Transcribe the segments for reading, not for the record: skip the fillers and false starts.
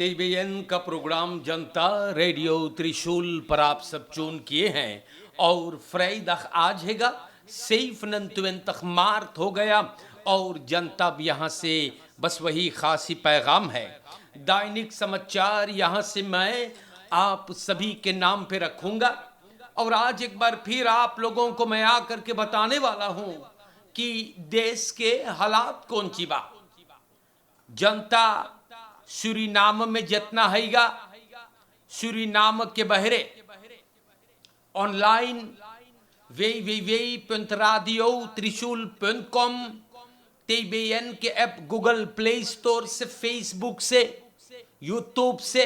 TVN का programme जनता radio त्रिशूल पर आप सब चून किए हैं और फ्राइडे आज हैगा सेफ नंतुन तक मार्त हो गया और जनता भी यहाँ से बस वही खासी पैगाम है। दैनिक समाचार यहाँ से मैं आप सभी के नाम पे रखूंगा और आज एक बार फिर आप लोगों को मैं आकर के बताने वाला हूँ कि देश के हालात कौन सी बा। जनता सूरीनाम में जितना हैगा सूरीनाम के बहरे ऑनलाइन www.radio-trishul.com TBN के ऐप गूगल प्ले स्टोर से, फेसबुक से, यूट्यूब से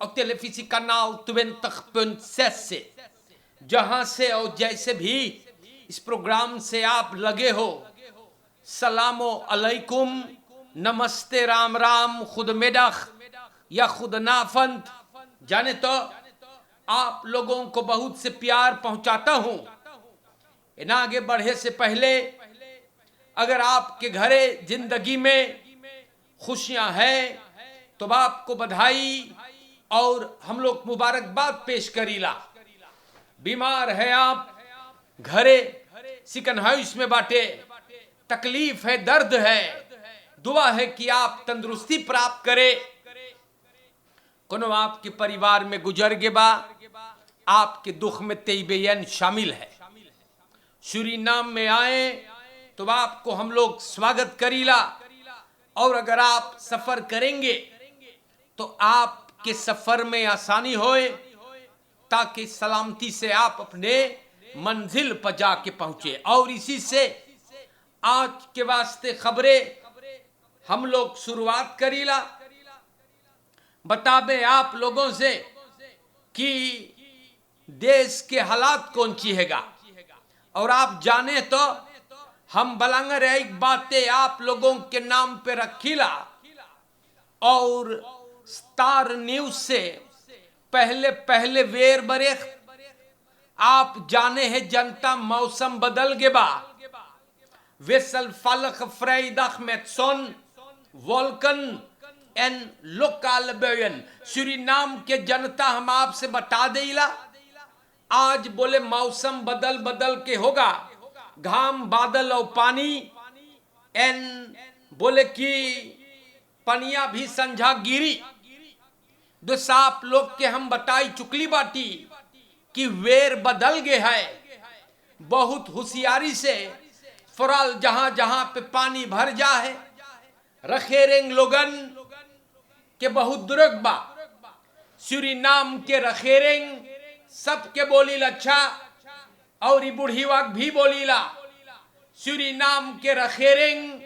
और टेलीविजन कनाल 20.6 से, जहां से और जैसे भी इस प्रोग्राम से आप लगे हो, सलामो अलैकुम, नमस्ते, राम राम, खुद मेडख या खुद नाफंत, जाने तो आप लोगों को बहुत से प्यार पहुंचाता हूं। इन आगे बढ़े से पहले अगर आपके घरे जिंदगी में खुशियां हैं तो आपको बधाई और हम लोग मुबारकबाद पेश करीला। बीमार है आप, घरे सिकन हाउस में बाटे, तकलीफ है, दर्द है, दुआ है कि आप तंदुरुस्ती प्राप्त करे। कोनो आपके परिवार में गुजर गे बा, आपके दुख में TBN शामिल है। सूरीनाम में आए तो आपको हम लोग स्वागत करीला और अगर आप सफर करेंगे तो आपके सफर में आसानी होए ताकि सलामती से आप अपने मंजिल पर जाके पहुंचे। और इसी से आज के वास्ते खबरें हम लोग शुरुआत करीला, बताबे आप लोगों से कि देश के हालात कौन सी हैगा। और आप जाने तो हम बलांगर एक बातें आप लोगों के नाम पे रखीला और स्टार न्यूज से पहले पहले वेर बरे आप जाने हैं जनता मौसम बदल गे बा। वेसल फालक फ्राइडख में सोन वोल्कन एन लोकल बेयन सूरीनाम के जनता हम आपसे बता देला, आज बोले मौसम बदल बदल के होगा, घाम, बादल और पानी एन बोले कि पनिया भी संझा गिरी। दो साप लोग के हम बताई चुकली बाटी कि वेर बदल गए है। बहुत होशियारी से फरल जहां जहां पे पानी भर जा है, रखेरेंग लोगन के बहुत दुर्गबा। सूरीनाम के रखेरेंग सबके बोलीला अच्छा और बूढ़ी वाक भी बोलीला। सूरीनाम के रखेरेंग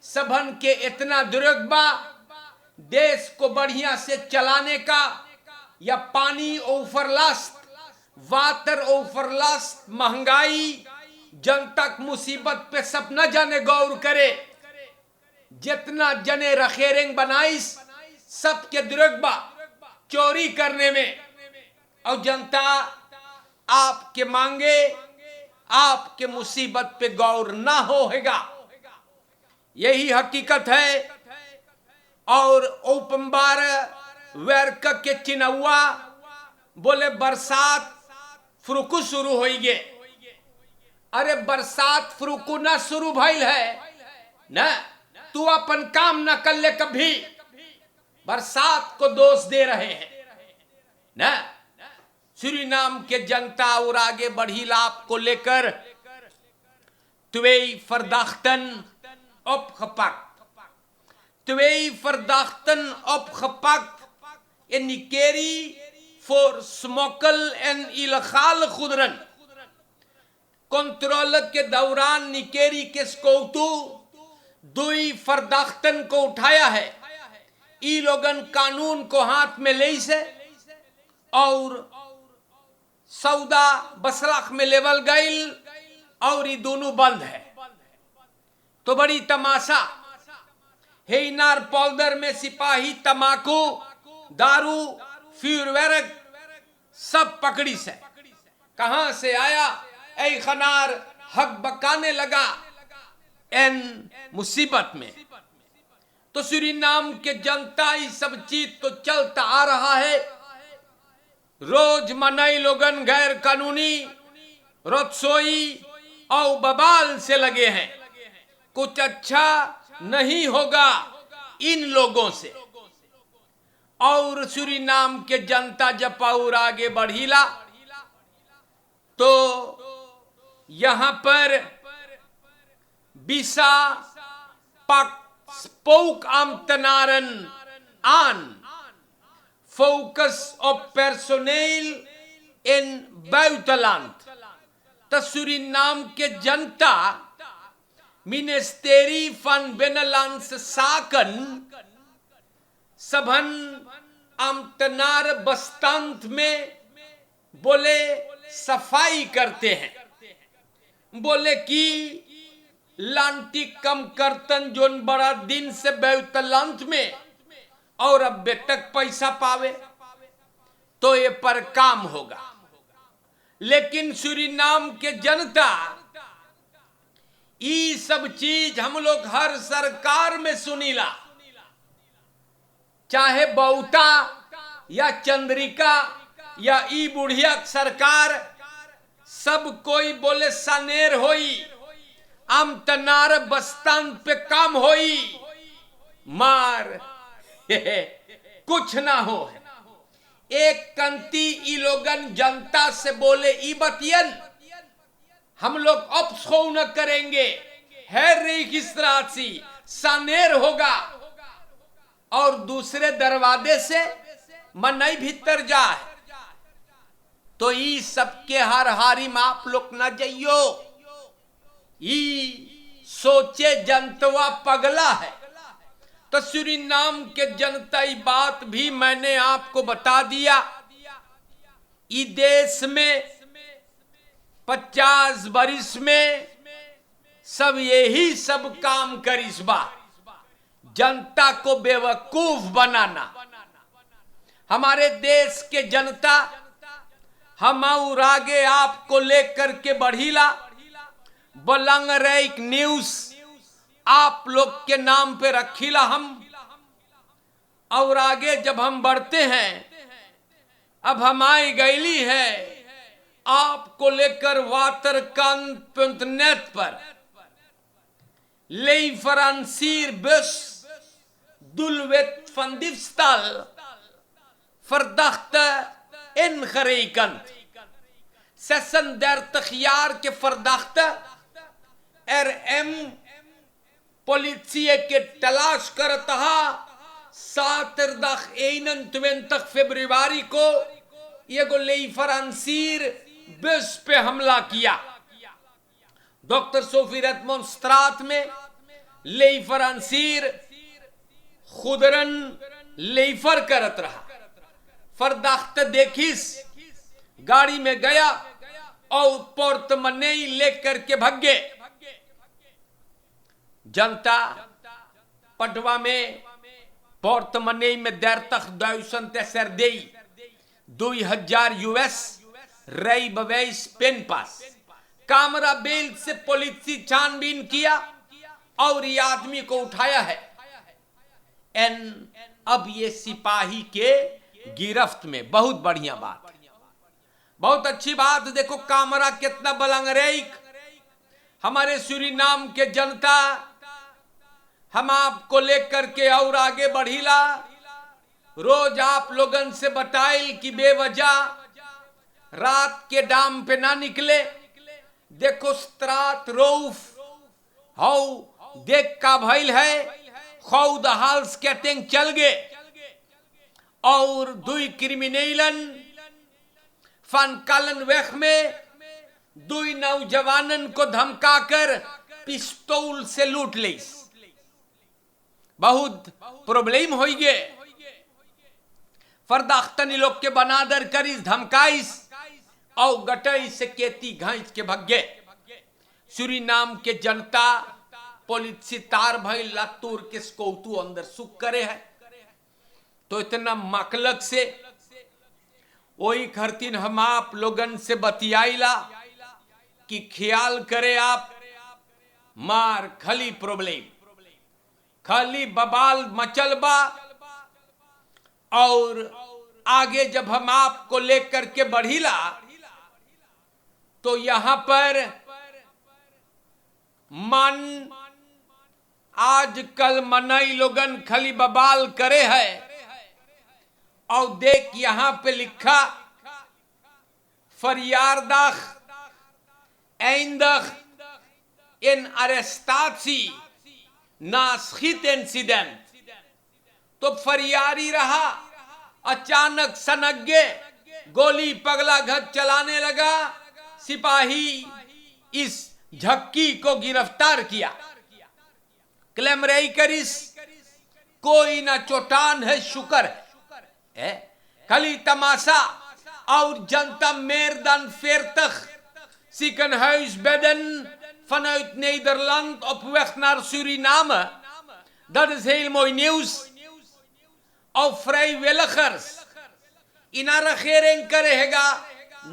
सबन के इतना दुर्गबा, देश को बढ़िया से चलाने का या पानी ओवरलास्ट, वाटर ओवरलास्ट, महंगाई, जनता मुसीबत पे सब न जाने गौर करे। जितना जने रखेरेंग बनाइस सबके दुर्गबा चोरी करने में, और जनता आपके मांगे, आपके मुसीबत पे गौर ना होगा, यही हकीकत है। और ओपम्बार वर्क के चिनौआ बोले बरसात फुरुकु शुरू हो गए। अरे बरसात फुरुकु ना शुरू भइल है ना, तू अपन काम ना कर ले, कभी बरसात को दोष दे रहे हैं ना। सूरीनाम के जनता और आगे बढ़ी लाभ को लेकर twee verdachten opgepakt in Nikeri voor smokkel en illegale goederen। Control के दौरान निकेरी के स्कौतू दुई फरदाख्तन को उठाया है। ई लोगन कानून को हाथ में ले से और सौदा बसलाख में लेवल गईल और ये दोनों बंद है। तो बड़ी तमाशा है। इनार पाउडर में सिपाही तमाकू, दारू, फ्यूरवेरक सब पकड़ी से कहां से आया, ऐ खनार हक बकाने लगा एन मुसीबत में। तो सूरीनाम के जनता ये सब चीज तो चलता आ रहा है। रोज मनाई लोगन गैर कानूनी रसोई और बवाल से लगे हैं। कुछ अच्छा नहीं होगा इन लोगों से। और सूरीनाम के जनता जब और आगे बढ़ीला तो यहां पर बिसा पक spoke ambtenaren aan focus op personeel in buitenland। तो सूरीनाम के जनता ministerie van Binnenlandse Zaken सभन ambtenaar बस्तांत में बोले सफाई करते हैं। बोले कि लांटी कम करतन जोन बड़ा दिन से बेतलंत में और अब तक पैसा पावे तो ये पर काम होगा। लेकिन सूरीनाम के जनता ये सब चीज हम लोग हर सरकार में सुनीला, चाहे बौता या चंद्रिका या ई बुढ़िया सरकार, सब कोई बोले सनेर होई ambtenaar बस्तांत पे काम होई मार कुछ ना हो। एक कंती ई लोगन जनता से बोले ई बतियन हम लोग अपसो न करेंगे है रेगिस्त्रासी सनेर होगा और दूसरे दरवाजे से मनई भीतर जाए। तो ई सबके हर हारी में आप लोग न जाइयो। ई सोचे जनता पगला है। तो सूरीनाम के जनता ये बात भी मैंने आपको बता दिया। ई देश में 50 बरिस में सब यही सब काम करिसबा, जनता को बेवकूफ बनाना। हमारे देश के जनता हम और आगे आपको लेकर के बढ़ीला। बलंगरेक न्यूज आप लोग के नाम पे रखीला हम। और आगे जब हम बढ़ते हैं, अब हम आई गईली है आपको लेकर waterkant.net पर leverancier bus doelwit van diefstal verdachte ingerekend। 36 jaar के verdachte RM politie के तलाश करता zaterdag 21 फरवरी को ये गो लेफरांसीर बस पे हमला किया। डॉक्टर सोफी रेडमोंड स्ट्रात में लेफरांसीर खुदरन लेफर करत रहा। फरदाख्त देखिस गाड़ी में गया और पोर्टमने लेकर के भगे। जनता पटवा में पोर्टमने में देर तक 2000 US रई बवेस पेन पास कामरा बेल से पुलिस छानबीन किया और ये आदमी को उठाया है। अब ये सिपाही के गिरफ्त में। बहुत बढ़िया बात, बहुत अच्छी बात। देखो कामरा कितना बलंगरेक। हमारे सूरीनाम के जनता हम आपको लेकर के और आगे बढ़ीला। रोज आप लोगन से बताइल कि बेवजह रात के डाम पे ना निकले। देखो स्त्रात रोफ हाउ देख का भइल है खौद हाल स्केटिंग चल गए और 2 क्रिमिनलन फनकालन वेख में 2 नौजवानन को धमकाकर पिस्तौल से लूट ली। बहुत प्रॉब्लम हो गए। फरदाख्तनी लोग के बनादर करीस धमकाइस और गटई से केती घांच के भगे। सूरीनाम के जनता पुलिस तार भई लातूर के स्कोतू अंदर सुख करे है। तो इतना मकलक से वही खरतीन हम आप लोगन से बतियाईला कि ख्याल करे आप मार खली प्रॉब्लम। खाली बवाल मचलबा। और आगे जब हम आपको लेकर के बढ़ीला तो यहां पर मन आजकल मनई लोगन खाली बवाल करे है। और देख यहां पे लिखा फरियारदाख eindig in arrestatie na schiet incident। तो फरियारी रहा, अचानक सनग्गे गोली पगला घर चलाने लगा। सिपाही इस झक्की को गिरफ्तार किया। क्लेमरई करिस कोई ना चोटान है, शुक्र है। खाली तमाशा और जनता meer dan 40 ziekenhuisbedden vanuit Nederland op weg naar Suriname. Dat is heel mooi nieuws. Of vrijwilligers in een regering krijgen.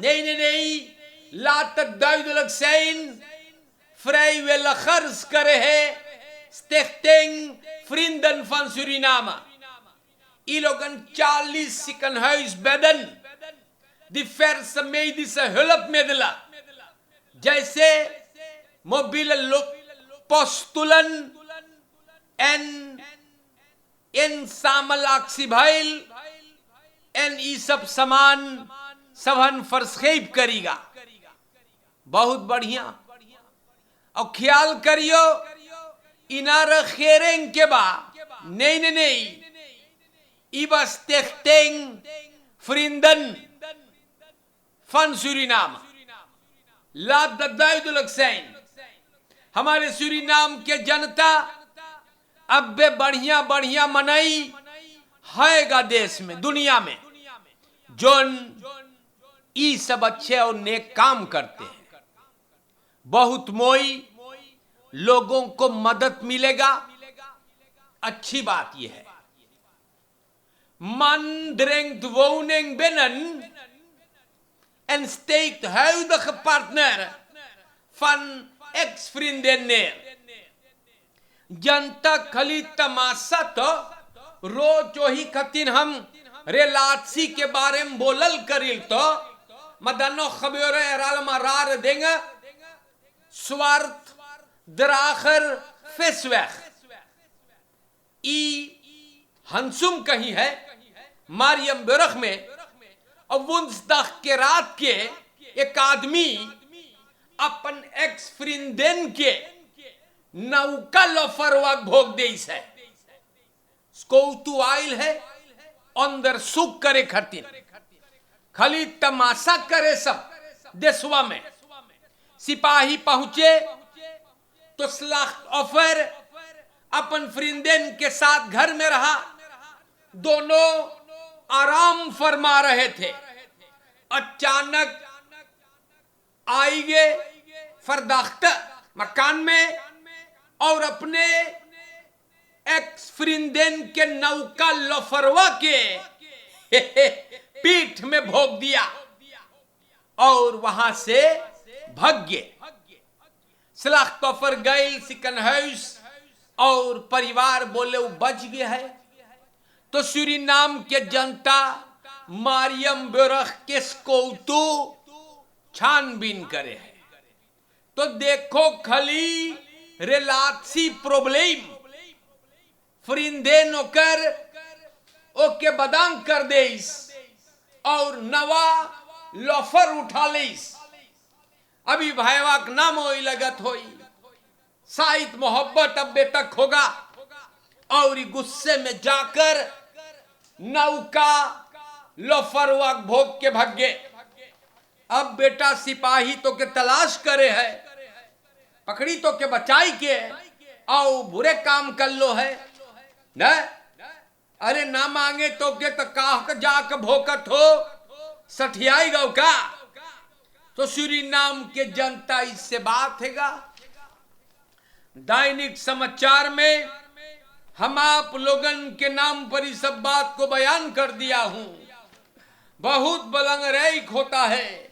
Nee. Laat het duidelijk zijn. Vrijwilligers krijgen. Stichting Vrienden van Suriname. Die lopen 40 ziekenhuisbedden. Diverse medische hulpmiddelen. जैसे Mobil पोस्तुलन en इंसामल ऑक्सीभाइल N E सब सामान सबन फरस्खेब करेगा। बहुत बढ़िया। और ख्याल करियो इनार खेरेंग के बा नहीं इबस टेक्टेंग फ्रिंदन फन सूरीनाम लाद दुलक सैन। हमारे सूरीनाम के जनता अब बे बढ़िया मनई हैगा देश में, दुनिया में, जोन ई सब अच्छे और नेक काम करते हैं। बहुत मोई लोगों को मदद मिलेगा। अच्छी बात यह है। Man dringt woning binnen en steekt huidige partner van ex-vriendin neer. जनता खाली तमाशा तो रोज ही खतिन हम रेलासी के बारे में बोलल करिल तो मदनो खबर राल मार देंगे स्वार्थ दराखर फेसवेख ई हंसुम कहीं है मारियम बेरख में। और वुंसदाख के रात के एक आदमी अपन एक्स फ्रिंदेन के नौका लोफरवा भोग दे है। स्कौतु आइल है अंदर सुख करे खतिन खाली तमाशा करे सब देशवा में। सिपाही पहुंचे तो स्लाख ऑफर अपन फ्रिंदेन के साथ घर में रहा। दोनों आराम फरमा रहे थे। अचानक आई गए फरदाख्त मकान में और अपने एक्स फ्रिंदेन के नौका लोफरवा के पीठ में भोग दिया और वहां से भाग गए। सलाख तोफर गए सिकनहाउस और परिवार बोले वो बच गया है। तो सूरीनाम के जनता मारियम बेरख के स्कौतु छानबीन करे है। तो देखो खाली रेलासी प्रॉब्लम फ्रिंदेन होकर ओके बदांग कर देस और नवा लोफर उठा लेस। अभी भाईवाक नाम होई लगत होई शायद मोहब्बत अब बेतक होगा और गुस्से में जाकर नौका लोफरवा भोग के भागे। अब बेटा सिपाही तो के तलाश करे है, पकड़ी तो के बचाई के आओ बुरे काम कर लो है न। अरे ना मांगे तो के तो काह जाकर भोकत हो सठियाई गौ का। तो सूरीनाम के जनता इससे बात हैगा। दैनिक समाचार में हम आप लोगन के नाम पर इस सब बात को बयान कर दिया हूं। बहुत बलंगरेक होता है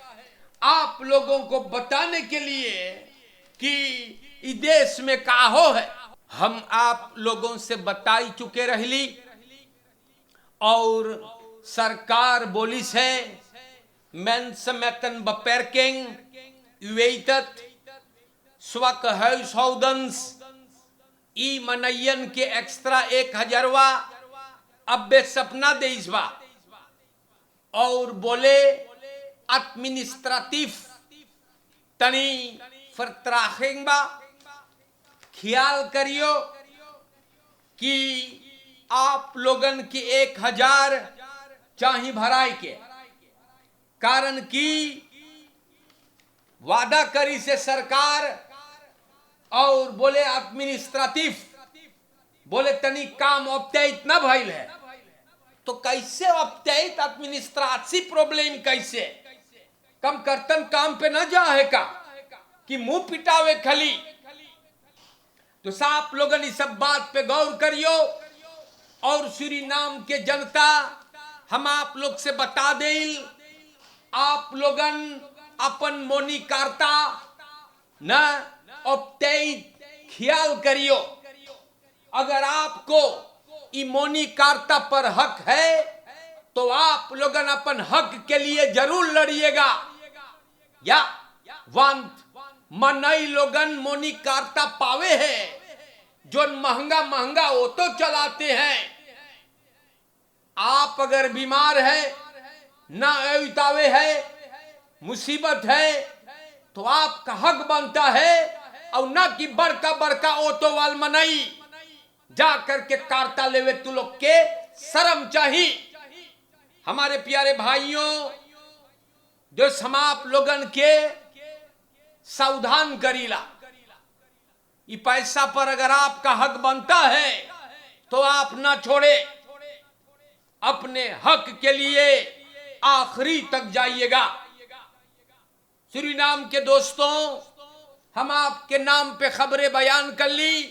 आप लोगों को बताने के लिए कि इस देश में काहो है। हम आप लोगों से बताई चुके रहली और सरकार बोली से mensen beperking, u weet het, zwakke huishoudens, ई मनयन के एक्स्ट्रा 1000 अब बे सपना देइसबा और बोले एडमिनिस्ट्रेटिव तनी vertraging बा, ख्याल करियो कि आप लोगन की 1000 चाही भराई के कारण की वादा करी से सरकार और बोले एडमिनिस्ट्रेटिव बोले तनी काम अपडेट ना भइल है तो कैसे अपडेट एडमिनिस्ट्रेटिव प्रॉब्लम कैसे कम करतन काम पे ना जा है का कि मुंह पिटावे खली। तो साहब लोगन इस सब बात पे गौर करियो और सूरीनाम के जनता हम आप लोग से बता दें, आप लोगन अपन मोनी कार्ता न अपडेट ख्याल करियो। अगर आपको इमोनी कार्ता पर हक है तो आप लोगन अपन हक के लिए जरूर लड़िएगा। या वंत मनई लोगन मोनी कार्ता पावे है जो महंगा महंगा ऑटो चलाते हैं। आप अगर बीमार है ना अवितावे है मुसीबत है तो आपका हक बनता है और ना कि बड़का बड़का ऑटो वाल मनई जा करके कार्ता लेवे तू लोग के शर्म चाहिए। हमारे प्यारे भाइयों जो समाप लोगन के सावधान करीला, ये पैसा पर अगर आपका हक बनता है तो आप ना छोड़े, अपने हक के लिए आखिरी तक जाइएगा। सूरीनाम के दोस्तों, हम आपके नाम पे खबरें बयान कर ली।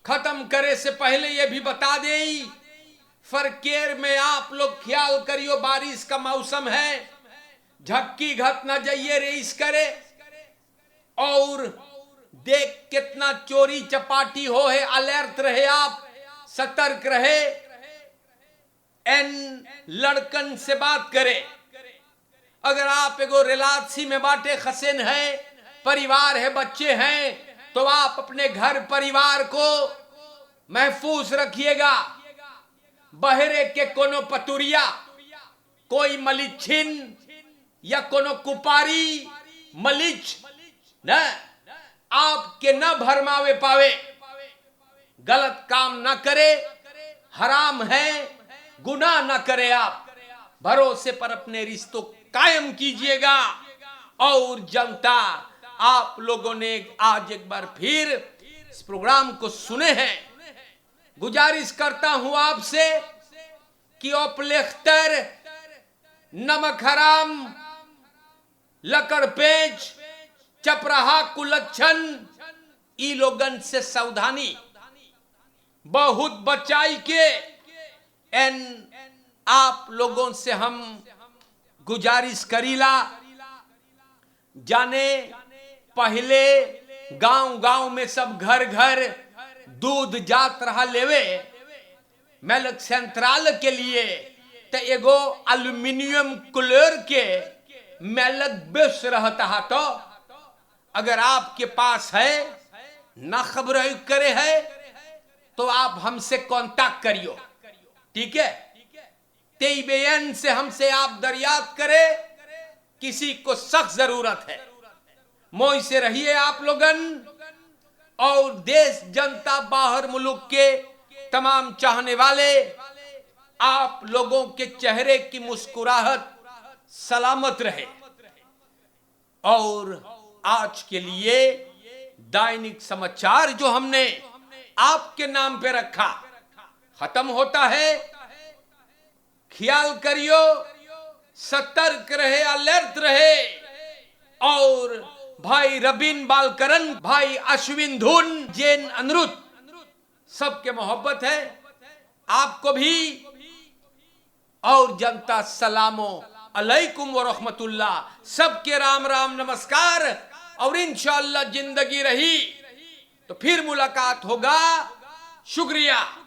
खत्म करे से पहले ये भी बता दें, फरकेर में आप लोग ख्याल करियो, बारिश का मौसम है, झक्की घट न जाइए रेस करे और देख कितना चोरी चपाटी हो है, अलर्ट रहे, आप सतर्क रहे, एन लड़कन से बात करे। अगर आप एगो रिलायंसी में बाटे खसेन है, परिवार है, बच्चे हैं, तो आप अपने घर परिवार को महफूज रखिएगा। बहरे के कोनो पतुरिया, कोई मलिच्छिन या कोनो कुपारी मलिच न आपके न भरमावे पावे, गलत काम न करे, हराम है, गुनाह न करे। आप भरोसे पर अपने रिश्तों कायम कीजिएगा। और जनता, आप लोगों ने आज एक बार फिर इस प्रोग्राम को सुने हैं, गुजारिश करता हूं आपसे कि ओपलेख्तर, नमक हराम, लकड़ पेच, चपराहा कुलच्छन, ई लोगन से सावधानी बहुत बचाई के एन आप लोगों से हम गुजारिश करीला। जाने पहले गांव गांव में सब घर घर दूध जात रहा लेवे मेलक सेंट्रल के लिए, तो एगो एल्यूमिनियम कलर के मेलक बेच रहता है। तो अगर आपके पास है ना खबर करे है तो आप हमसे कांटेक्ट करियो, ठीक है। तेईबेन से हमसे आप दरियात करें, किसी को सख्त जरूरत है, मोई से रहिए आप लोगन। और देश जनता, बाहर मुल्क के तमाम चाहने वाले, आप लोगों के चेहरे की मुस्कुराहट सलामत रहे। और आज के लिए दैनिक समाचार जो हमने आपके नाम पे रखा खत्म होता है। ख्याल करियो, सतर्क रहे, अलर्ट रहे। और भाई रबिन बालकरन, भाई अश्विन धुन, जैन अनिरुद्ध, सबके मोहब्बत है, आपको भी। और जनता सलामो अलैकुम व रहमतुल्लाह, सबके राम राम नमस्कार। और इंशाअल्लाह जिंदगी रही तो फिर मुलाकात होगा। शुक्रिया।